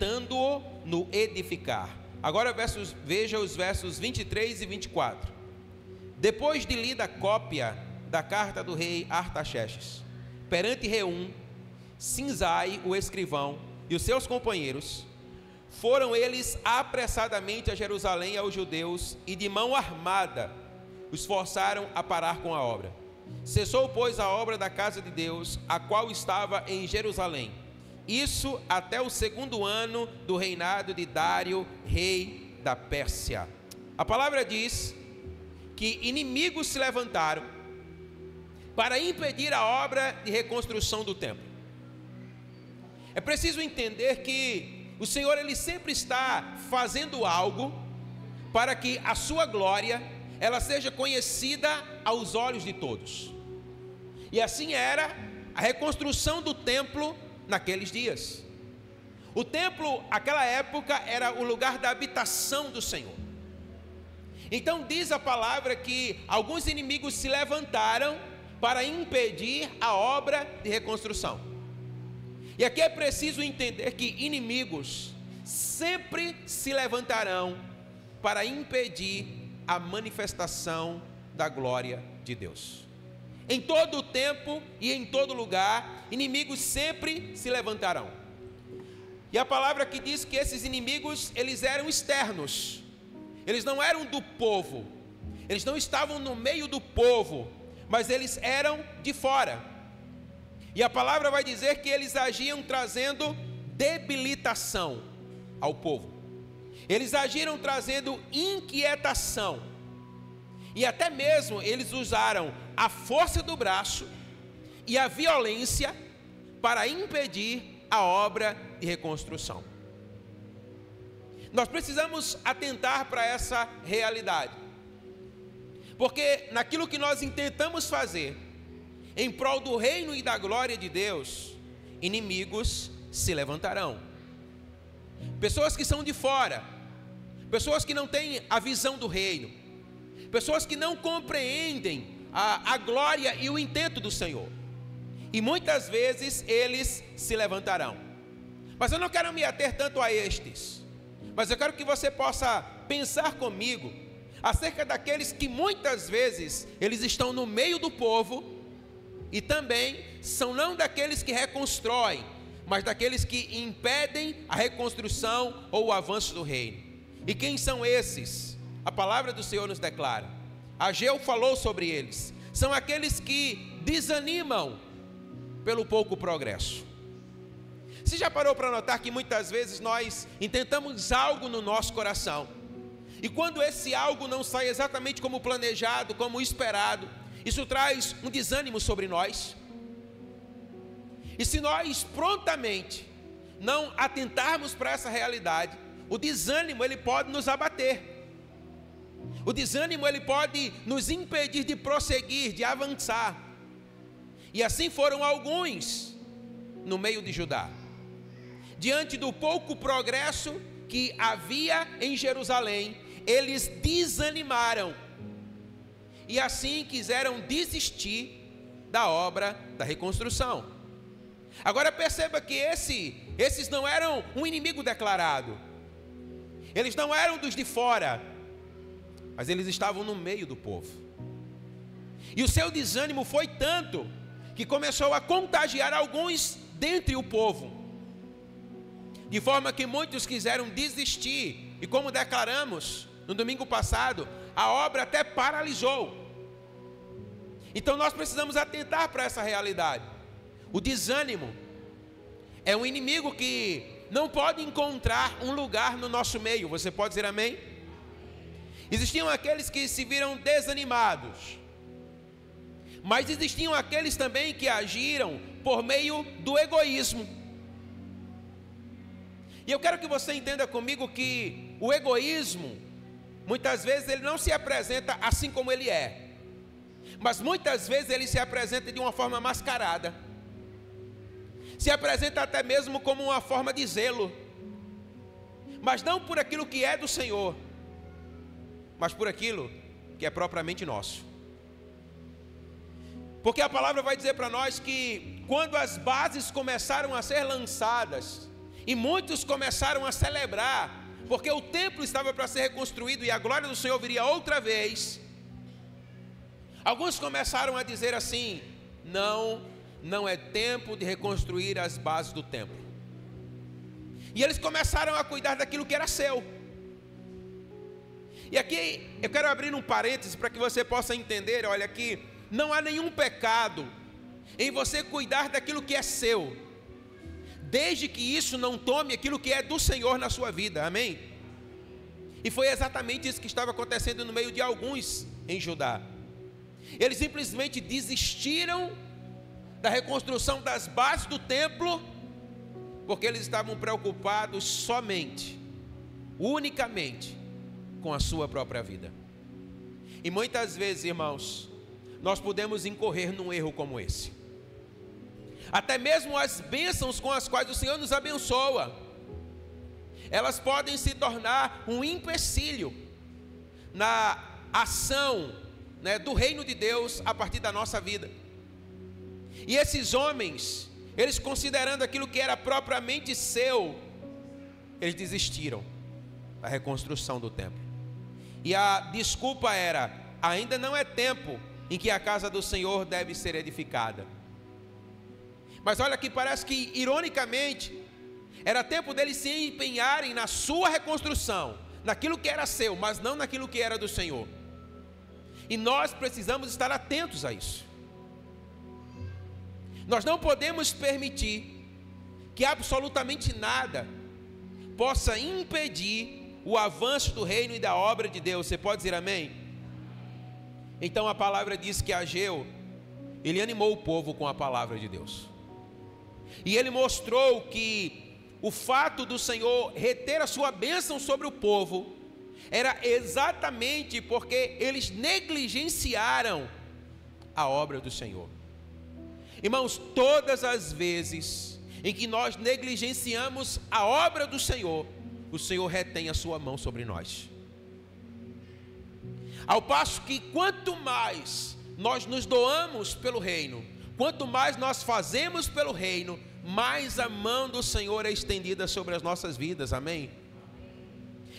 tentando-o no edificar. Agora veja os versos 23 e 24. Depois de lida a cópia da carta do rei Artaxerxes, perante Reum, Sinzai, o escrivão, e os seus companheiros, foram eles apressadamente a Jerusalém aos judeus, e de mão armada os forçaram a parar com a obra. Cessou, pois, a obra da casa de Deus, a qual estava em Jerusalém. Isso até o 2º ano do reinado de Dário, rei da Pérsia. A palavra diz que inimigos se levantaram para impedir a obra de reconstrução do templo. É preciso entender que o Senhor, Ele sempre está fazendo algo para que a sua glória, ela seja conhecida aos olhos de todos. E assim era a reconstrução do templo naqueles dias. O templo, naquela época, era o lugar da habitação do Senhor. Então diz a palavra que alguns inimigos se levantaram para impedir a obra de reconstrução. E aqui é preciso entender que inimigos sempre se levantarão para impedir a manifestação da glória de Deus. Em todo o tempo e em todo lugar, inimigos sempre se levantarão. E a palavra que diz que esses inimigos, eles eram externos. Eles não eram do povo. Eles não estavam no meio do povo, mas eles eram de fora. E a palavra vai dizer que eles agiam trazendo debilitação ao povo. Eles agiram trazendo inquietação. E até mesmo eles usaram a força do braço e a violência para impedir a obra de reconstrução. Nós precisamos atentar para essa realidade, porque naquilo que nós intentamos fazer em prol do reino e da glória de Deus, inimigos se levantarão. Pessoas que são de fora, pessoas que não têm a visão do reino, pessoas que não compreendem a glória e o intento do Senhor. E muitas vezes eles se levantarão. Mas eu não quero me ater tanto a estes, mas eu quero que você possa pensar comigo acerca daqueles que muitas vezes eles estão no meio do povo e também são não daqueles que reconstroem, mas daqueles que impedem a reconstrução ou o avanço do reino. E quem são esses? A palavra do Senhor nos declara. Ageu falou sobre eles. São aqueles que desanimam pelo pouco progresso. Você já parou para notar que muitas vezes nós intentamos algo no nosso coração, e quando esse algo não sai exatamente como planejado, como esperado, isso traz um desânimo sobre nós? E se nós prontamente não atentarmos para essa realidade, o desânimo ele pode nos abater. O desânimo ele pode nos impedir de prosseguir, de avançar. E assim foram alguns no meio de Judá. Diante do pouco progresso que havia em Jerusalém, eles desanimaram. E assim quiseram desistir da obra da reconstrução. Agora perceba que esses não eram um inimigo declarado. Eles não eram dos de fora, mas eles estavam no meio do povo. E o seu desânimo foi tanto que começou a contagiar alguns dentre o povo, de forma que muitos quiseram desistir. E como declaramos no domingo passado, a obra até paralisou. Então nós precisamos atentar para essa realidade. O desânimo é um inimigo que não pode encontrar um lugar no nosso meio. Você pode dizer amém? Existiam aqueles que se viram desanimados, mas existiam aqueles também que agiram por meio do egoísmo. E eu quero que você entenda comigo que o egoísmo, muitas vezes ele não se apresenta assim como ele é, mas muitas vezes ele se apresenta de uma forma mascarada, se apresenta até mesmo como uma forma de zelo, mas não por aquilo que é do Senhor, mas por aquilo que é propriamente nosso. Porque a palavra vai dizer para nós que quando as bases começaram a ser lançadas E muitos começaram a celebrar, porque o templo estava para ser reconstruído e a glória do Senhor viria outra vez. Alguns começaram a dizer assim: não é tempo de reconstruir as bases do templo. E eles começaram a cuidar daquilo que era seu. E aqui eu quero abrir um parêntese para que você possa entender. Olha aqui, não há nenhum pecado em você cuidar daquilo que é seu, desde que isso não tome aquilo que é do Senhor na sua vida, amém? E foi exatamente isso que estava acontecendo no meio de alguns em Judá. Eles simplesmente desistiram da reconstrução das bases do templo, porque eles estavam preocupados somente, unicamente, com a sua própria vida. E muitas vezes, irmãos, nós podemos incorrer num erro como esse. Até mesmo as bênçãos com as quais o Senhor nos abençoa, elas podem se tornar um empecilho na ação, do reino de Deus a partir da nossa vida. E esses homens, eles considerando aquilo que era propriamente seu, eles desistiram da reconstrução do templo. E a desculpa era: ainda não é tempo em que a casa do Senhor deve ser edificada. Mas olha que parece que, ironicamente, era tempo deles se empenharem na sua reconstrução, naquilo que era seu, mas não naquilo que era do Senhor. E nós precisamos estar atentos a isso. Nós não podemos permitir que absolutamente nada possa impedir o avanço do reino e da obra de Deus. Você pode dizer amém? Então a palavra diz que Ageu, ele animou o povo com a palavra de Deus. E ele mostrou que o fato do Senhor reter a sua bênção sobre o povo era exatamente porque eles negligenciaram a obra do Senhor. Irmãos, todas as vezes em que nós negligenciamos a obra do Senhor, o Senhor retém a sua mão sobre nós. Ao passo que quanto mais nós nos doamos pelo reino, quanto mais nós fazemos pelo reino, mais a mão do Senhor é estendida sobre as nossas vidas, amém?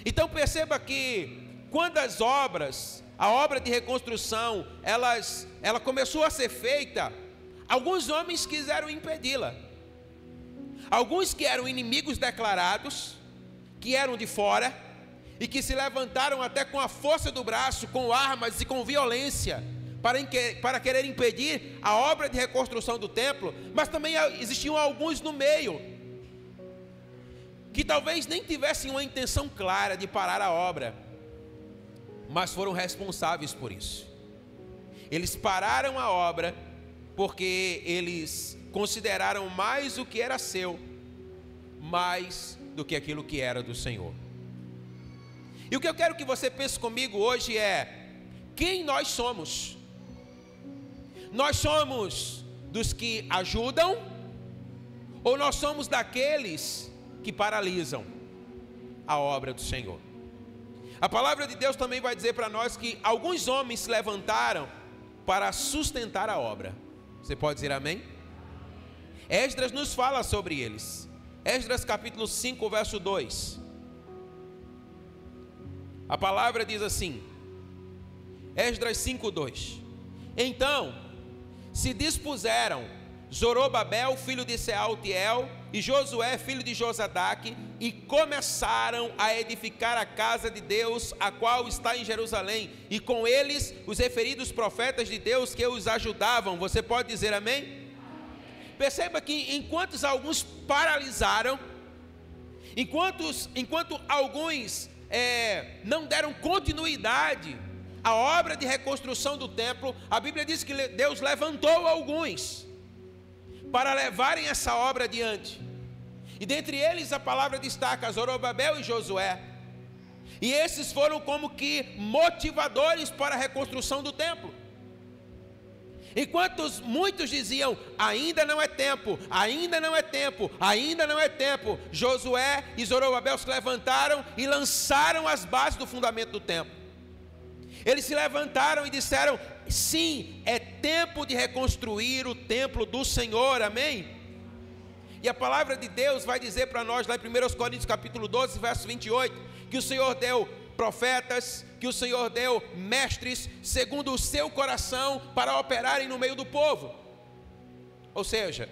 Então perceba que quando as obras, a obra de reconstrução, ela começou a ser feita, alguns homens quiseram impedi-la. Alguns que eram inimigos declarados, que eram de fora, e que se levantaram até com a força do braço, com armas e com violência, para querer impedir a obra de reconstrução do templo. Mas também existiam alguns no meio, que talvez nem tivessem uma intenção clara de parar a obra, mas foram responsáveis por isso. Eles pararam a obra porque eles consideraram mais o que era seu, mais do que aquilo que era do Senhor. E o que eu quero que você pense comigo hoje é: quem nós somos? Nós somos dos que ajudam, ou nós somos daqueles que paralisam a obra do Senhor? A palavra de Deus também vai dizer para nós que alguns homens se levantaram para sustentar a obra. Você pode dizer amém? Esdras nos fala sobre eles. Esdras capítulo 5, verso 2. A palavra diz assim, Esdras 5, 2. Então se dispuseram Zorobabel, filho de Sealtiel, e Josué, filho de Josadaque, e começaram a edificar a casa de Deus, a qual está em Jerusalém, e com eles os referidos profetas de Deus que os ajudavam. Você pode dizer amém? Perceba que enquanto alguns paralisaram, enquanto alguns não deram continuidade à obra de reconstrução do templo, a Bíblia diz que Deus levantou alguns para levarem essa obra adiante. E dentre eles a palavra destaca Zorobabel e Josué. E esses foram como que motivadores para a reconstrução do templo. Enquanto muitos diziam, ainda não é tempo, ainda não é tempo, ainda não é tempo, Josué e Zorobabel se levantaram e lançaram as bases do fundamento do templo. Eles se levantaram e disseram, sim, é tempo de reconstruir o templo do Senhor, amém? E a palavra de Deus vai dizer para nós lá em 1 Coríntios capítulo 12, verso 28, que o Senhor deu profetas, que o Senhor deu mestres, segundo o seu coração, para operarem no meio do povo. Ou seja,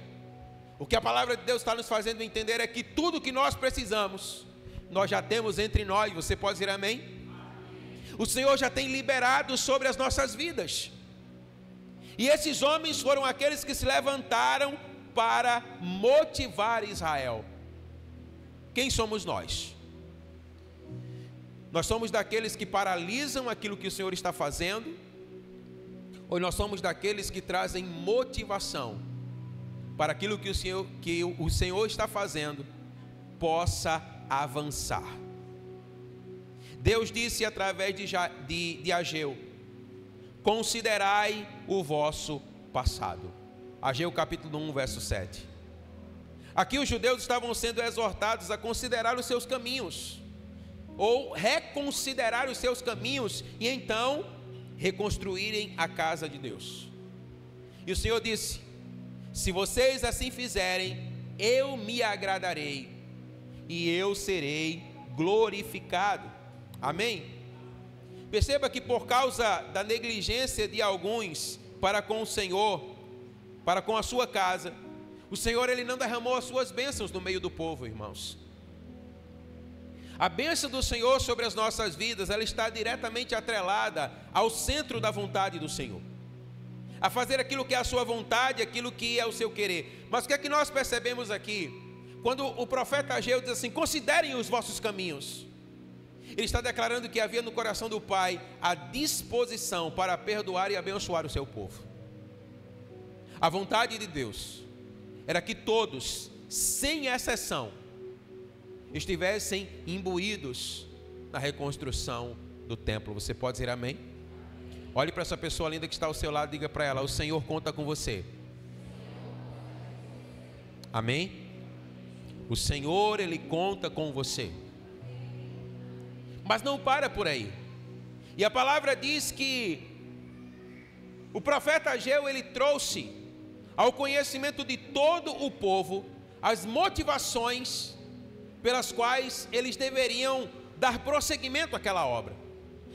o que a palavra de Deus está nos fazendo entender é que tudo que nós precisamos, nós já temos entre nós. Você pode dizer amém? O Senhor já tem liberado sobre as nossas vidas. E esses homens foram aqueles que se levantaram para motivar Israel. Quem somos nós? Nós somos daqueles que paralisam aquilo que o Senhor está fazendo, ou nós somos daqueles que trazem motivação para aquilo que o Senhor está fazendo possa avançar? Deus disse através de Ageu: considerai o vosso passado. Ageu capítulo 1, verso 7. Aqui os judeus estavam sendo exortados a considerar os seus caminhos, ou reconsiderar os seus caminhos, e então reconstruírem a casa de Deus. E o Senhor disse: se vocês assim fizerem, eu me agradarei, e eu serei glorificado. Amém? Perceba que por causa da negligência de alguns para com o Senhor, para com a sua casa, o Senhor ele não derramou as suas bênçãos no meio do povo, irmãos. A bênção do Senhor sobre as nossas vidas, ela está diretamente atrelada ao centro da vontade do Senhor, a fazer aquilo que é a sua vontade, aquilo que é o seu querer. Mas o que é que nós percebemos aqui? Quando o profeta Ageu diz assim: considerem os vossos caminhos, ele está declarando que havia no coração do Pai a disposição para perdoar e abençoar o seu povo. A vontade de Deus era que todos, sem exceção, estivessem imbuídos na reconstrução do templo. Você pode dizer amém? Olhe para essa pessoa linda que está ao seu lado e diga para ela: o Senhor conta com você. Amém? O Senhor, Ele conta com você. Mas não para por aí. E a palavra diz que o profeta Ageu, ele trouxe ao conhecimento de todo o povo as motivações pelas quais eles deveriam dar prosseguimento àquela obra.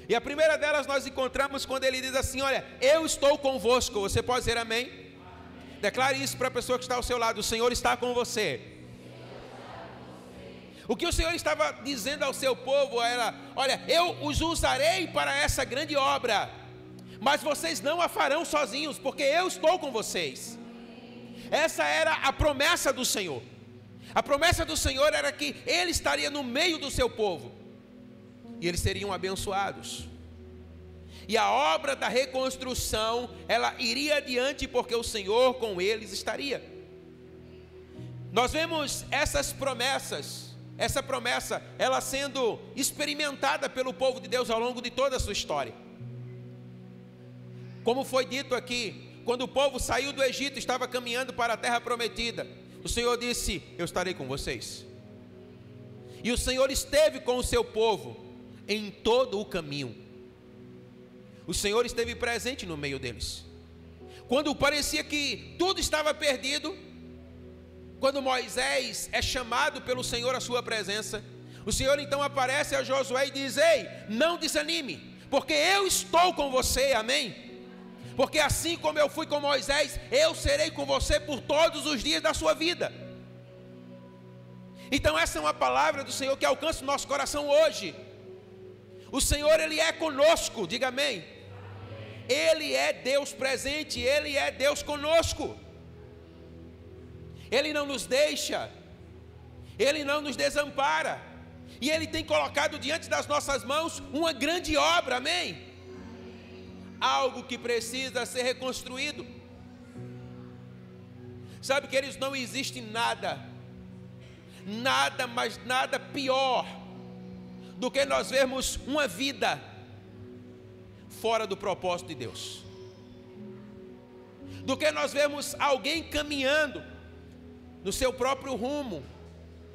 E a primeira delas nós encontramos quando ele diz assim: olha, eu estou convosco. Você pode dizer amém? Declare isso para a pessoa que está ao seu lado: o Senhor está com você. O que o Senhor estava dizendo ao seu povo era: olha, eu os usarei para essa grande obra, mas vocês não a farão sozinhos, porque eu estou com vocês. Essa era a promessa do Senhor. A promessa do Senhor era que Ele estaria no meio do seu povo, e eles seriam abençoados. E a obra da reconstrução, ela iria adiante, porque o Senhor com eles estaria. Nós vemos essas promessas, essa promessa, ela sendo experimentada pelo povo de Deus ao longo de toda a sua história. Como foi dito aqui, quando o povo saiu do Egito e estava caminhando para a terra prometida, o Senhor disse: eu estarei com vocês. E o Senhor esteve com o seu povo em todo o caminho. O Senhor esteve presente no meio deles. Quando parecia que tudo estava perdido, quando Moisés é chamado pelo Senhor à sua presença, o Senhor então aparece a Josué e diz: ei, não desanime, porque eu estou com você, amém? Porque assim como eu fui com Moisés, eu serei com você por todos os dias da sua vida. Então essa é uma palavra do Senhor que alcança o nosso coração hoje. O Senhor, Ele é conosco, diga amém. Ele é Deus presente, Ele é Deus conosco. Ele não nos deixa, Ele não nos desampara, e Ele tem colocado diante das nossas mãos uma grande obra, amém? Algo que precisa ser reconstruído. Sabe, queridos, não existe nada, mas nada pior do que nós vermos uma vida fora do propósito de Deus, do que nós vermos alguém caminhando no seu próprio rumo,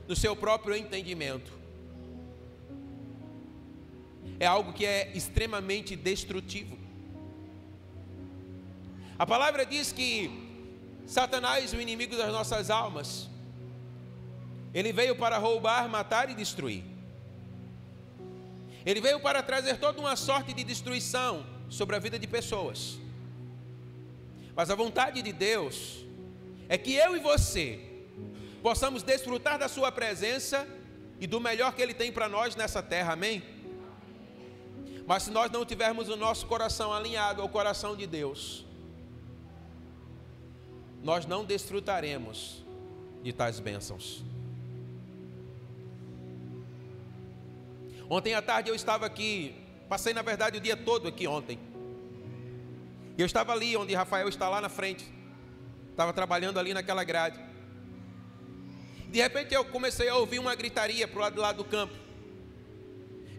no seu próprio entendimento. É algo que é extremamente destrutivo. A palavra diz que Satanás, o inimigo das nossas almas, Ele veio para roubar, matar e destruir. Ele veio para trazer toda uma sorte de destruição sobre a vida de pessoas. Mas a vontade de Deus é que eu e você possamos desfrutar da sua presença e do melhor que Ele tem para nós nessa terra, amém? Mas se nós não tivermos o nosso coração alinhado ao coração de Deus, nós não desfrutaremos de tais bênçãos. Ontem à tarde eu estava aqui, passei na verdade o dia todo aqui ontem. Eu estava ali onde Rafael está lá na frente, estava trabalhando ali naquela grade. De repente eu comecei a ouvir uma gritaria para o lado de lá do campo.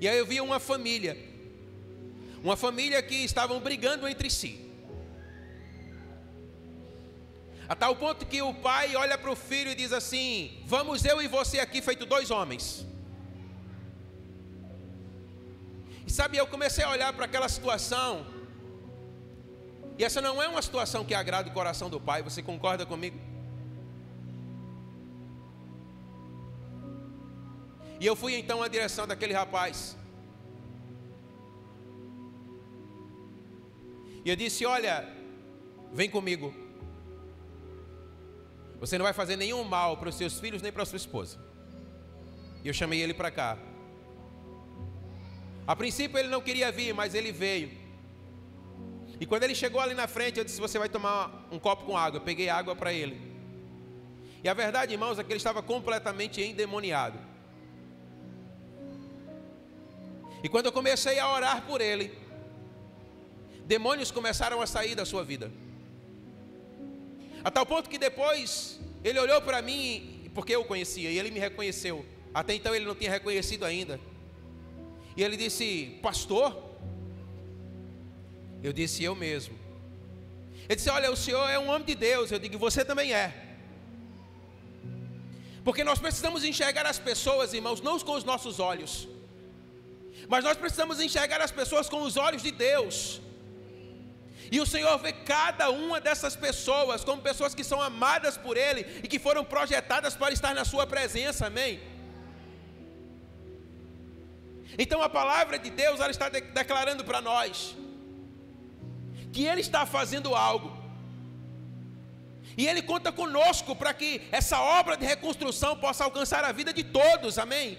E aí eu vi uma família que estavam brigando entre si. A tal ponto que o pai olha para o filho e diz assim: vamos eu e você aqui feito dois homens. E sabe, eu comecei a olhar para aquela situação. E essa não é uma situação que agrada o coração do pai, você concorda comigo? E eu fui então à direção daquele rapaz. E eu disse: olha, vem comigo. Você não vai fazer nenhum mal para os seus filhos nem para a sua esposa. E eu chamei ele para cá. A princípio ele não queria vir, mas ele veio. E quando ele chegou ali na frente, eu disse: você vai tomar um copo com água. Eu peguei água para ele. E a verdade, irmãos, é que ele estava completamente endemoniado. E quando eu comecei a orar por ele, demônios começaram a sair da sua vida. A tal ponto que depois ele olhou para mim, porque eu o conhecia, e ele me reconheceu. Até então ele não tinha reconhecido ainda. E ele disse: pastor? Eu disse: eu mesmo. Ele disse: olha, o senhor é um homem de Deus. Eu digo: você também é. Porque nós precisamos enxergar as pessoas, irmãos, não com os nossos olhos, mas nós precisamos enxergar as pessoas com os olhos de Deus. E o Senhor vê cada uma dessas pessoas como pessoas que são amadas por Ele e que foram projetadas para estar na sua presença, amém? Então a palavra de Deus, ela está declarando para nós que Ele está fazendo algo. E Ele conta conosco para que essa obra de reconstrução possa alcançar a vida de todos, amém?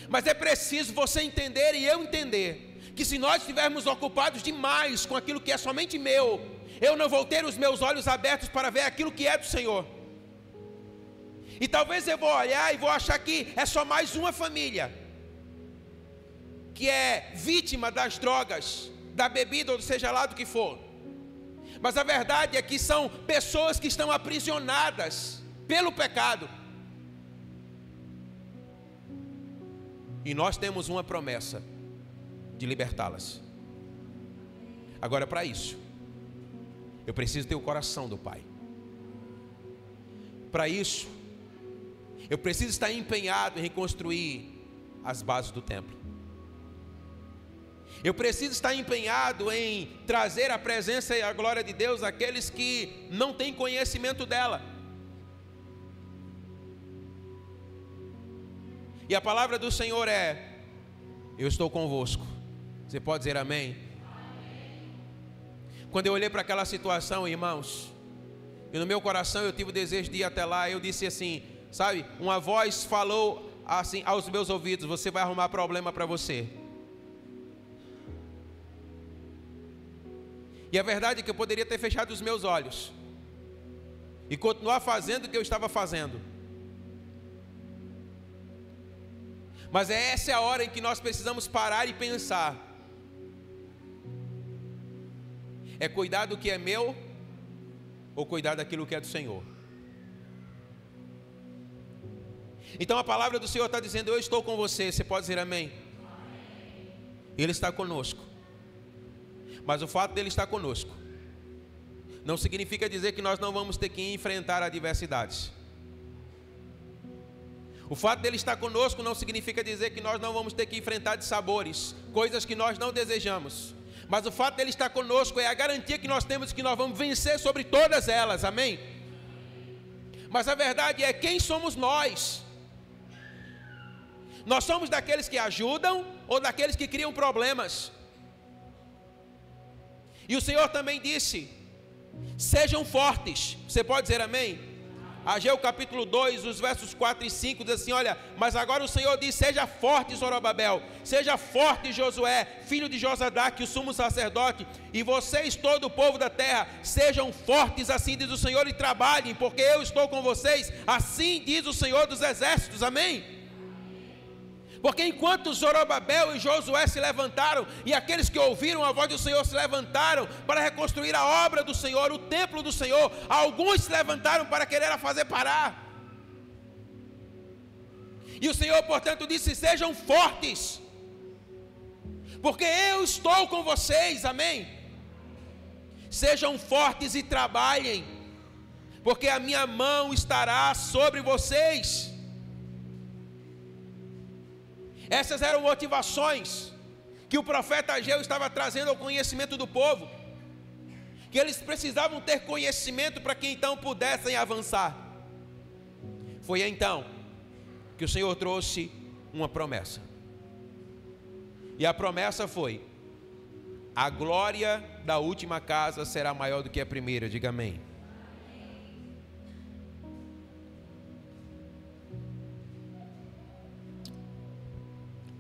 Mas é preciso você entender e eu entender que se nós estivermos ocupados demais com aquilo que é somente meu, eu não vou ter os meus olhos abertos para ver aquilo que é do Senhor. E talvez eu vou olhar e vou achar que é só mais uma família que é vítima das drogas, da bebida, ou seja lá do que for. Mas a verdade é que são pessoas que estão aprisionadas pelo pecado. E nós temos uma promessa de libertá-las. Agora, para isso, eu preciso ter o coração do Pai. Para isso, eu preciso estar empenhado em reconstruir as bases do templo. Eu preciso estar empenhado em trazer a presença e a glória de Deus àqueles que não têm conhecimento dela. E a palavra do Senhor é: eu estou convosco. Você pode dizer amém? Amém. Quando eu olhei para aquela situação, irmãos, e no meu coração eu tive o desejo de ir até lá, eu disse assim, sabe, uma voz falou assim aos meus ouvidos: você vai arrumar problema para você. E a verdade é que eu poderia ter fechado os meus olhos e continuar fazendo o que eu estava fazendo. Mas essa é a hora em que nós precisamos parar e pensar: é cuidar do que é meu ou cuidar daquilo que é do Senhor? Então a palavra do Senhor está dizendo: eu estou com você. Você pode dizer amém? Amém. Ele está conosco. Mas o fato dele estar conosco não significa dizer que nós não vamos ter que enfrentar adversidades. O fato dele estar conosco não significa dizer que nós não vamos ter que enfrentar dissabores, coisas que nós não desejamos. Mas o fato dele estar conosco é a garantia que nós temos que nós vamos vencer sobre todas elas, amém? Mas a verdade é: quem somos nós Nós somos daqueles que ajudam ou daqueles que criam problemas? E o Senhor também disse: sejam fortes. Você pode dizer amém? Ageu capítulo 2, os versos 4 e 5 diz assim: olha, mas agora o Senhor diz: seja forte, Zorobabel, seja forte, Josué, filho de Josadaque, o sumo sacerdote, e vocês, todo o povo da terra, sejam fortes, assim diz o Senhor, e trabalhem, porque eu estou com vocês, assim diz o Senhor dos exércitos, amém? Porque enquanto Zorobabel e Josué se levantaram, e aqueles que ouviram a voz do Senhor se levantaram para reconstruir a obra do Senhor, o templo do Senhor, alguns se levantaram para querer a fazer parar. E o Senhor, portanto, disse: sejam fortes, porque eu estou com vocês, amém? Sejam fortes e trabalhem, porque a minha mão estará sobre vocês. Essas eram motivações que o profeta Ageu estava trazendo ao conhecimento do povo, que eles precisavam ter conhecimento para que então pudessem avançar. Foi então que o Senhor trouxe uma promessa, e a promessa foi: a glória da última casa será maior do que a primeira. Diga amém.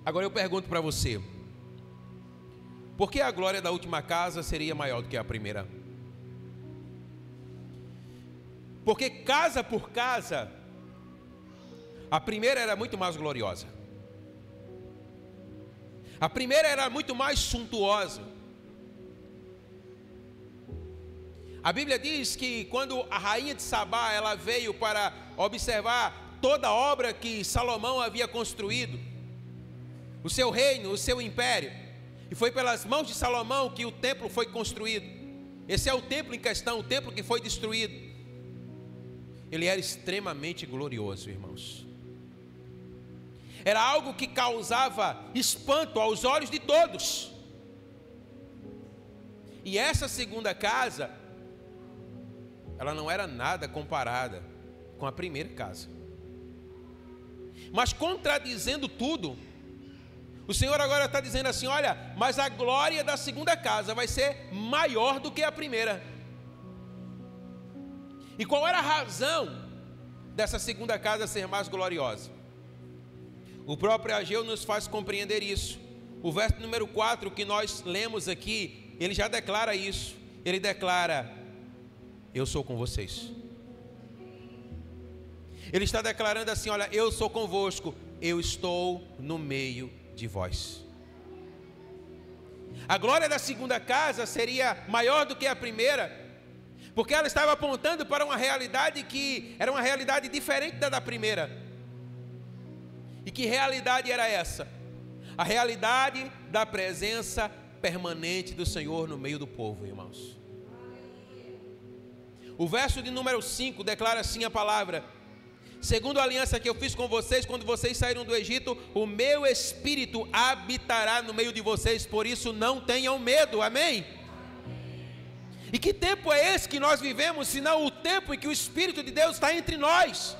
Agora eu pergunto para você: por que a glória da última casa seria maior do que a primeira? Porque casa por casa, a primeira era muito mais gloriosa, a primeira era muito mais suntuosa. A Bíblia diz que quando a rainha de Sabá, ela veio para observar toda a obra que Salomão havia construído, o seu reino, o seu império, e foi pelas mãos de Salomão que o templo foi construído. Esse é o templo em questão, o templo que foi destruído. Ele era extremamente glorioso, irmãos. Era algo que causava espanto aos olhos de todos. E essa segunda casa, ela não era nada comparada com a primeira casa. Mas contradizendo tudo, o Senhor agora está dizendo assim: olha, mas a glória da segunda casa vai ser maior do que a primeira. E qual era a razão dessa segunda casa ser mais gloriosa? O próprio Ageu nos faz compreender isso. O verso número 4 que nós lemos aqui, ele já declara isso. Ele declara: eu sou com vocês. Ele está declarando assim: olha, eu sou convosco, eu estou no meio de vós. A glória da segunda casa seria maior do que a primeira, porque ela estava apontando para uma realidade que era uma realidade diferente da primeira. E que realidade era essa? A realidade da presença permanente do Senhor no meio do povo, irmãos. O verso de número 5 declara assim a palavra: segundo a aliança que eu fiz com vocês quando vocês saíram do Egito, o meu espírito habitará no meio de vocês, por isso não tenham medo, amém? E que tempo é esse que nós vivemos, senão o tempo em que o Espírito de Deus está entre nós?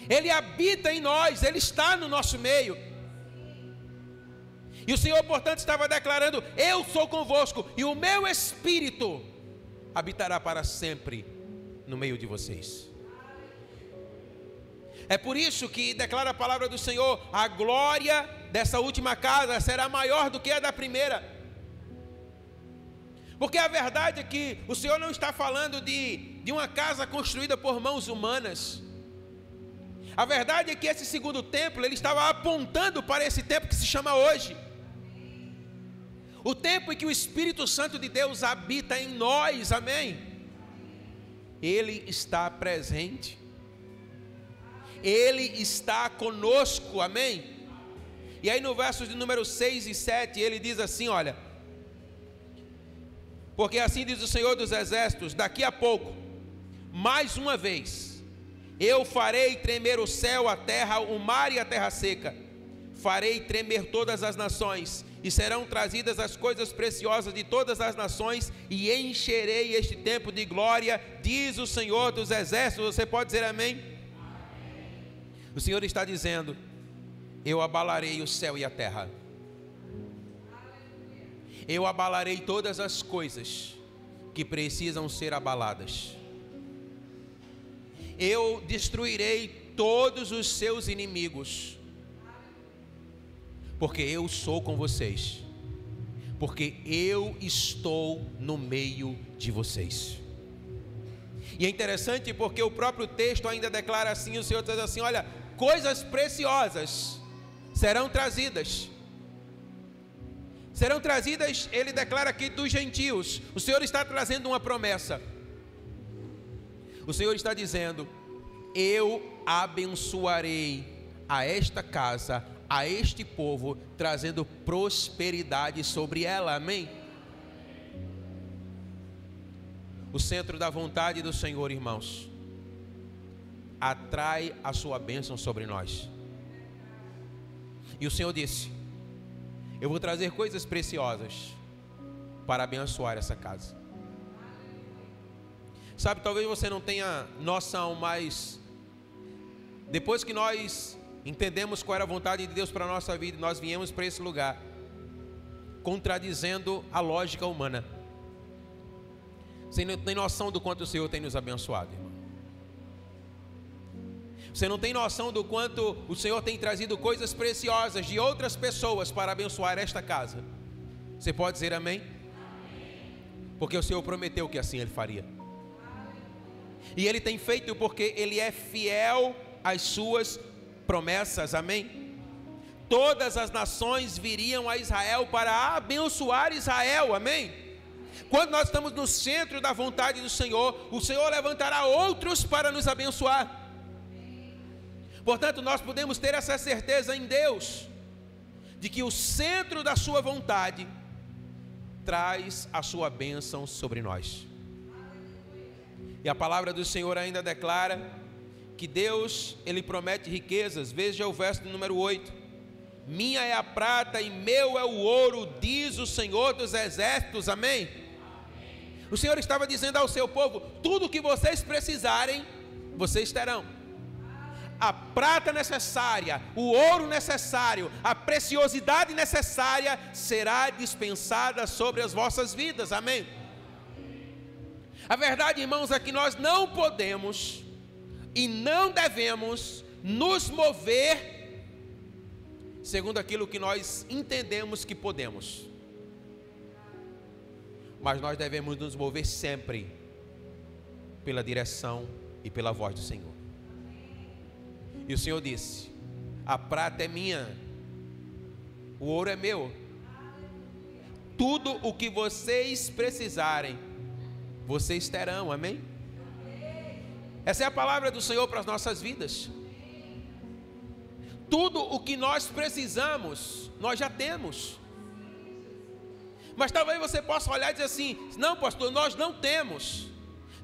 Ele habita em nós, Ele está no nosso meio. E o Senhor, portanto, estava declarando: eu sou convosco, e o meu espírito habitará para sempre no meio de vocês. É por isso que declara a palavra do Senhor: a glória dessa última casa será maior do que a da primeira. Porque a verdade é que o Senhor não está falando de uma casa construída por mãos humanas. A verdade é que esse segundo templo, ele estava apontando para esse tempo que se chama hoje. O tempo em que o Espírito Santo de Deus habita em nós, amém? Ele está presente. Ele está conosco, amém? E aí no versos de número 6 e 7, ele diz assim, olha: porque assim diz o Senhor dos Exércitos, daqui a pouco, mais uma vez, eu farei tremer o céu, a terra, o mar e a terra seca. Farei tremer todas as nações, e serão trazidas as coisas preciosas de todas as nações, e encherei este templo de glória, diz o Senhor dos Exércitos. Você pode dizer amém? O Senhor está dizendo: eu abalarei o céu e a terra. Eu abalarei todas as coisas que precisam ser abaladas. Eu destruirei todos os seus inimigos, porque eu sou com vocês, porque eu estou no meio de vocês. E é interessante porque o próprio texto ainda declara assim, o Senhor diz assim: olha, coisas preciosas serão trazidas. Serão trazidas, ele declara aqui, dos gentios. O Senhor está trazendo uma promessa. O Senhor está dizendo: eu abençoarei a esta casa, a este povo, trazendo prosperidade sobre ela. Amém? O centro da vontade do Senhor, irmãos, atrai a sua bênção sobre nós. E o Senhor disse: eu vou trazer coisas preciosas para abençoar essa casa. Sabe, talvez você não tenha noção, mas depois que nós entendemos qual era a vontade de Deus para a nossa vida, nós viemos para esse lugar contradizendo a lógica humana. Você não tem noção do quanto o Senhor tem nos abençoado, irmão. Você não tem noção do quanto o Senhor tem trazido coisas preciosas de outras pessoas para abençoar esta casa. Você pode dizer amém? Porque o Senhor prometeu que assim Ele faria. E Ele tem feito porque Ele é fiel às suas promessas, amém? Todas as nações viriam a Israel para abençoar Israel, amém? Quando nós estamos no centro da vontade do Senhor, o Senhor levantará outros para nos abençoar. Portanto, nós podemos ter essa certeza em Deus, de que o centro da sua vontade traz a sua bênção sobre nós. E a palavra do Senhor ainda declara que Deus, Ele promete riquezas. Veja o verso do número 8: minha é a prata e meu é o ouro, diz o Senhor dos exércitos, amém? O Senhor estava dizendo ao seu povo: tudo que vocês precisarem, vocês terão. A prata necessária, o ouro necessário, a preciosidade necessária será dispensada sobre as vossas vidas, amém? A verdade, irmãos, é que nós não podemos e não devemos nos mover segundo aquilo que nós entendemos que podemos, mas nós devemos nos mover sempre pela direção e pela voz do Senhor. E o Senhor disse: a prata é minha, o ouro é meu. Tudo o que vocês precisarem, vocês terão, amém? Essa é a palavra do Senhor para as nossas vidas. Tudo o que nós precisamos, nós já temos. Mas talvez você possa olhar e dizer assim: não, pastor, nós não temos.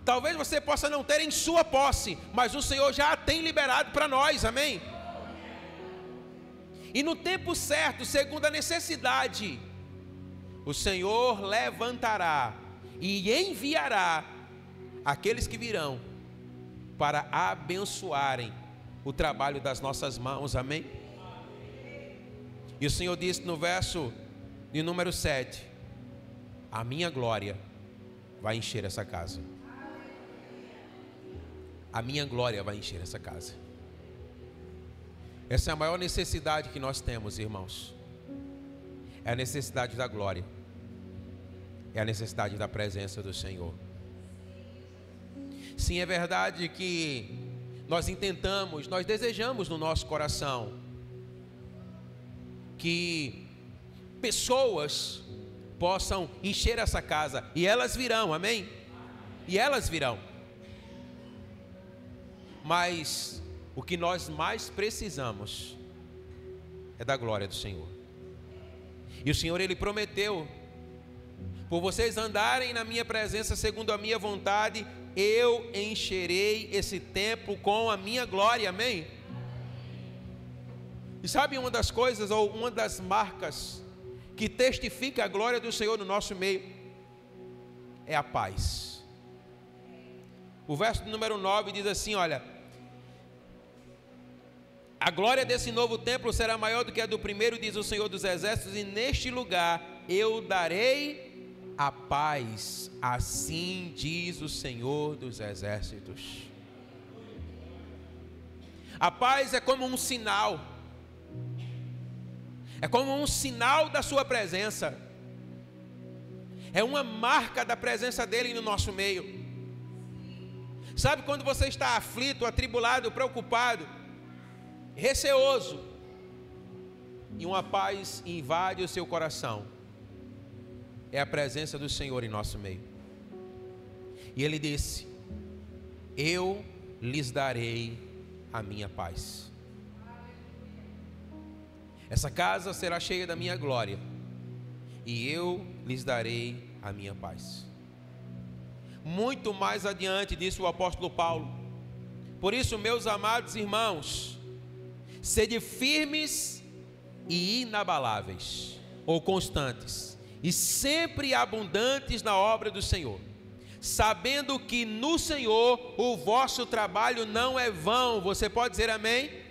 Talvez você possa não ter em sua posse, mas o Senhor já tem liberado para nós, amém? E no tempo certo, segundo a necessidade, o Senhor levantará e enviará aqueles que virão para abençoarem o trabalho das nossas mãos, amém? E o Senhor disse no verso de número 7: a minha glória vai encher essa casa. A minha glória vai encher essa casa. Essa é a maior necessidade que nós temos, irmãos. É a necessidade da glória. É a necessidade da presença do Senhor. Sim, é verdade que nós intentamos, nós desejamos no nosso coração que pessoas possam encher essa casa, e elas virão, amém? E elas virão. Mas o que nós mais precisamos é da glória do Senhor. E o Senhor, Ele prometeu: por vocês andarem na minha presença segundo a minha vontade, eu encherei esse templo com a minha glória, amém? E sabe uma das coisas, ou uma das marcas que testifica a glória do Senhor no nosso meio? É a paz. O verso número 9 diz assim, olha: A glória desse novo templo será maior do que a do primeiro, diz o Senhor dos Exércitos, e neste lugar eu darei a paz, assim diz o Senhor dos Exércitos. A paz é como um sinal, é como um sinal da sua presença, é uma marca da presença dele no nosso meio. Sabe quando você está aflito, atribulado, preocupado, receoso, e uma paz invade o seu coração? É a presença do Senhor em nosso meio. E ele disse: eu lhes darei a minha paz. Essa casa será cheia da minha glória, e eu lhes darei a minha paz. Muito mais adiante, disse o apóstolo Paulo: por isso, meus amados irmãos, sede firmes e inabaláveis, ou constantes, e sempre abundantes na obra do Senhor, sabendo que no Senhor o vosso trabalho não é vão. Você pode dizer amém? Amém.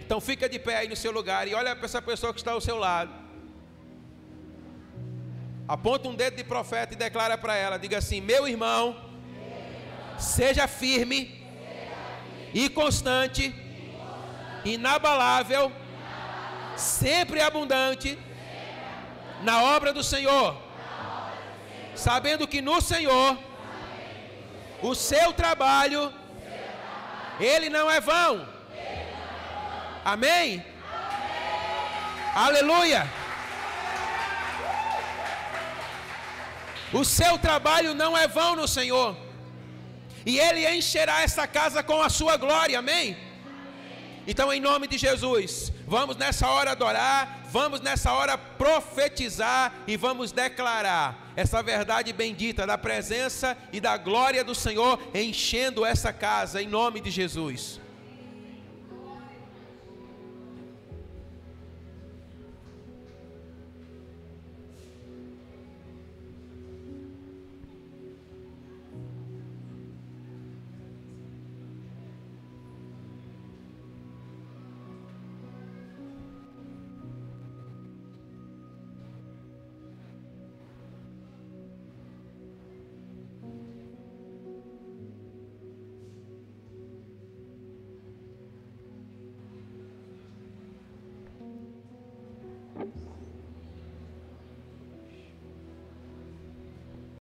Então fica de pé aí no seu lugar e olha para essa pessoa que está ao seu lado. Aponta um dedo de profeta e declara para ela, diga assim: meu irmão, seja firme e constante, inabalável, sempre abundante na obra do Senhor, sabendo que no Senhor o seu trabalho ele não é vão. Amém? Aleluia! O seu trabalho não é vão no Senhor, e ele encherá essa casa com a sua glória. Amém? Então, em nome de Jesus, vamos nessa hora adorar, vamos nessa hora profetizar e vamos declarar essa verdade bendita da presença e da glória do Senhor enchendo essa casa, em nome de Jesus.